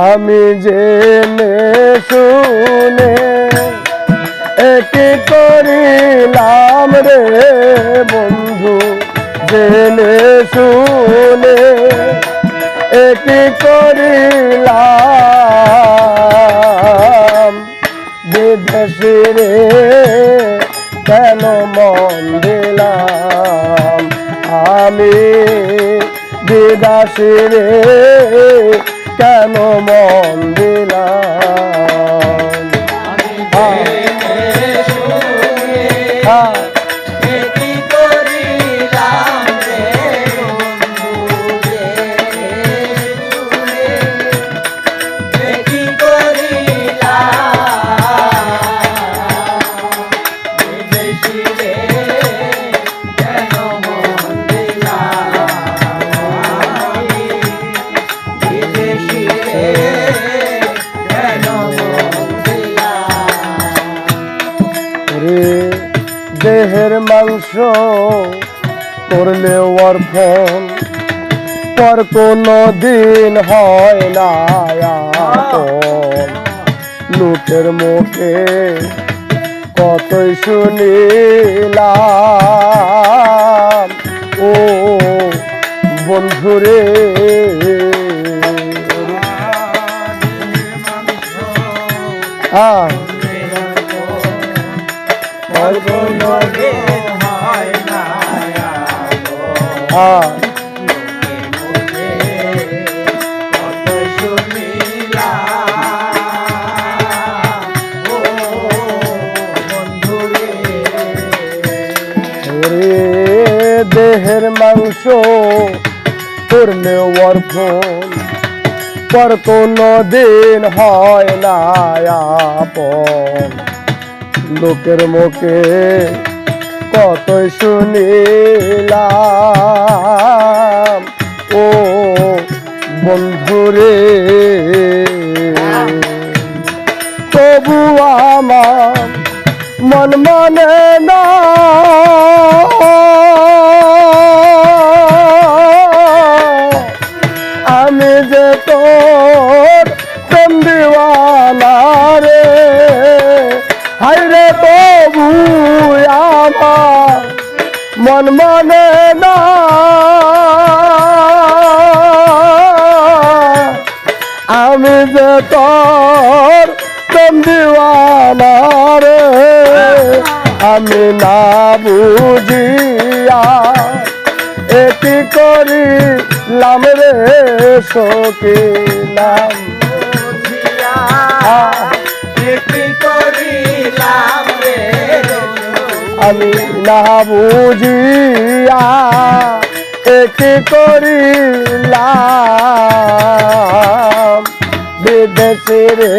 আমি জেনে শুনে একি করিলাম রে বন্ধু, জেনে শুনে একি করিলাম। বিদেশি রে কেন মন দিলাম, আমি বিদেশি রে কেন মন দিলাম। দেহের মাংস করলে অর্পণ, পর কোনো দিন হয় না আপন। লোকের মুখে কতই শুনিলাম ও বন্ধুরে, হ্যাঁ দেহের মাংস করলে অর্পণ, পর কোনো দিন হয় না আপন। লোকের মুখে কতই শুনিলাম ও বন্ধুরে, তবু আমার মন মানে না আমি যে তোর প্রেম দিওয়ানা রে। হায়রে তবু আমার মন মানে না আমি যে তোর প্রেম দিওয়ানা রে। আমি না বুঝিয়া এটি করিলাম রে সখিলাম, আমি না বুঝিয়া এটি করিলাম। বিদেশি রে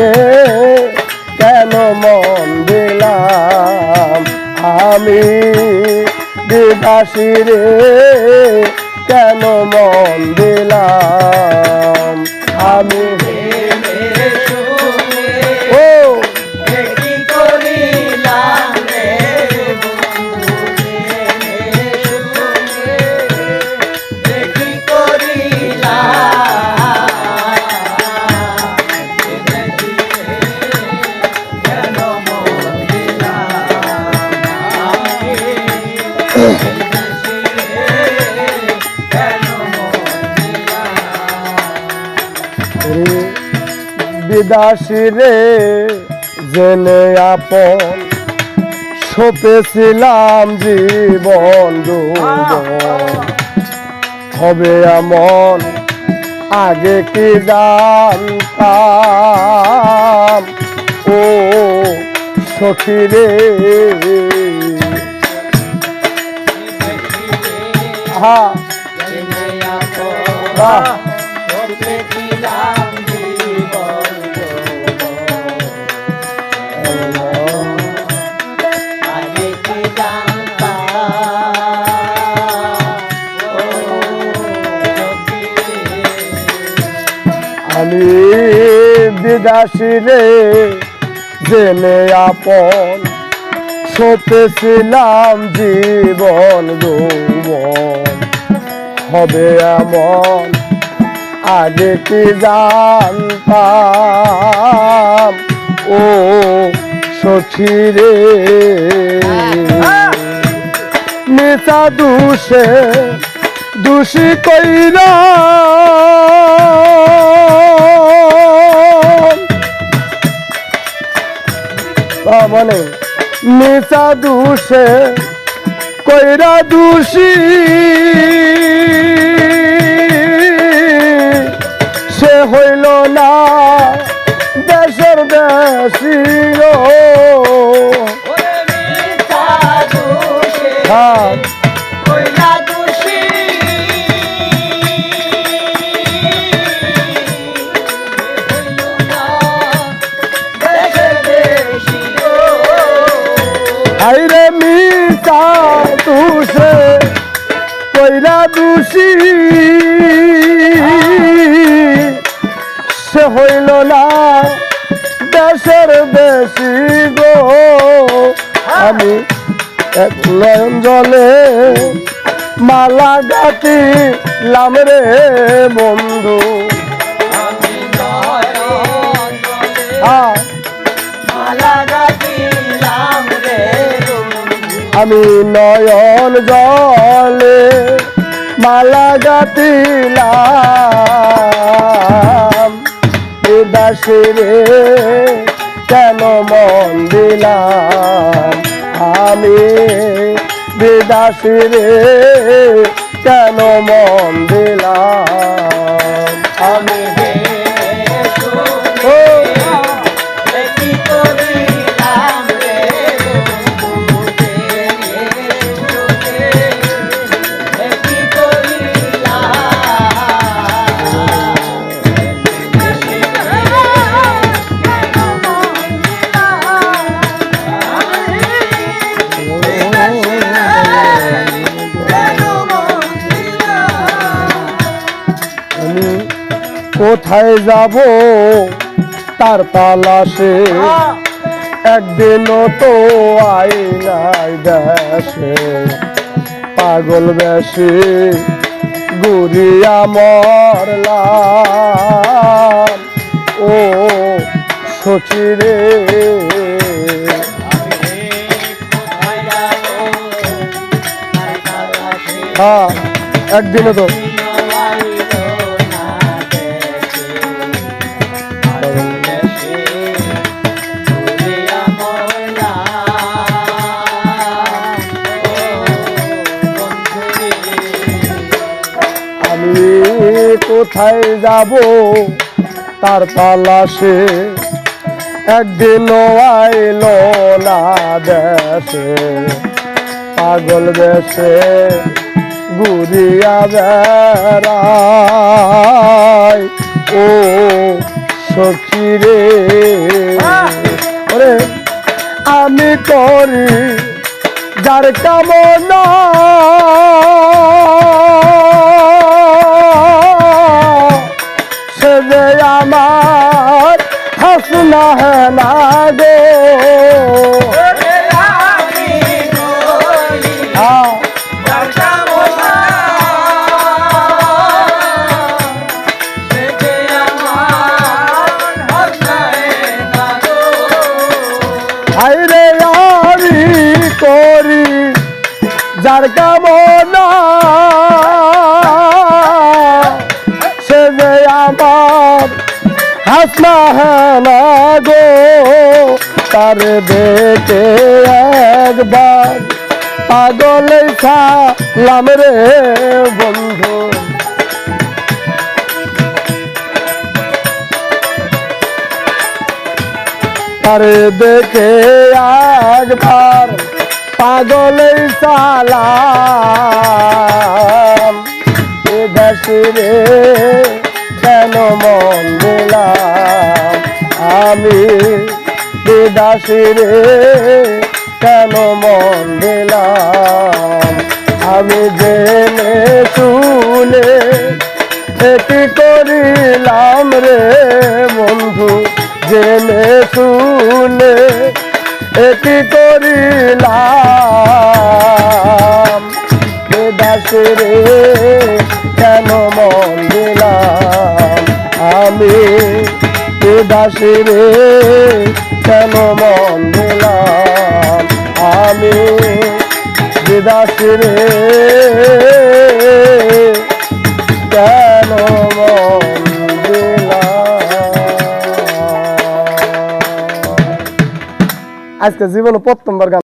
কেন মন দিলাম, আমি বিদেশি রে কেন মন দিলাম। আমি বিদেশি রে জেনে আপন, সপেছিলাম জীবন হবে এমন আগে কি জানতাম ও সখী রে। হ্যাঁ আমি বিদেশি রে জেনে আপন, সপেছিলাম জীবন যৌবন হবে এমন আগে কি জানতাম ও সখী রে মিছা দুষে দোষী কইরা মানে মিছা দুষে কইরা দোষী সে হইল না দেশের দেশী আইরে মিছা দুষে কইরা দোষী সে হইল না দেশের দেশী গো আমি এক নয়ন জলে মালা গাঁথিলাম রে বন্ধু আমি নয়ন জলে মালা গাঁথিলাম বিদাসী রে কেন মন দিলাম আমি বিদাসী রে কেন মন দিলাম আমি কোথায় যাব তার তালাশে একদিনও তো আই নাই দেশে পাগল বেশে ঘুরিয়া মরলাম ও সখী রে হ্যাঁ একদিনও তো কোথায় যাব তার তালাশে একদিনও আইল না দেশে পাগল বেশে ঘুরিয়া বেড়াই ও সখী রে ওরে আমি করি যার কামনা যে আমার হাসনা না গো আইরে আমি করি যার কামনা সে যে আমার হাসনা না গো তার দেখে একবার পাগলে ছালাম রে বন্ধু তার দেখে একবার পাগলে সালাম এ দেশে রে কেন মন দিলাম আমি বিদাসী রে কেন মন দিলাম আমি জেনে শুনে কি করিলাম রে বন্ধু জেনে শুনে কি করিলাম বিদাসী রে কেন মন দিলাম বিদাসী রে কেন মন দিলাম আমি বিদাসী রে কেন মন দিলাম। আজকে জীবনে প্রথমবার গান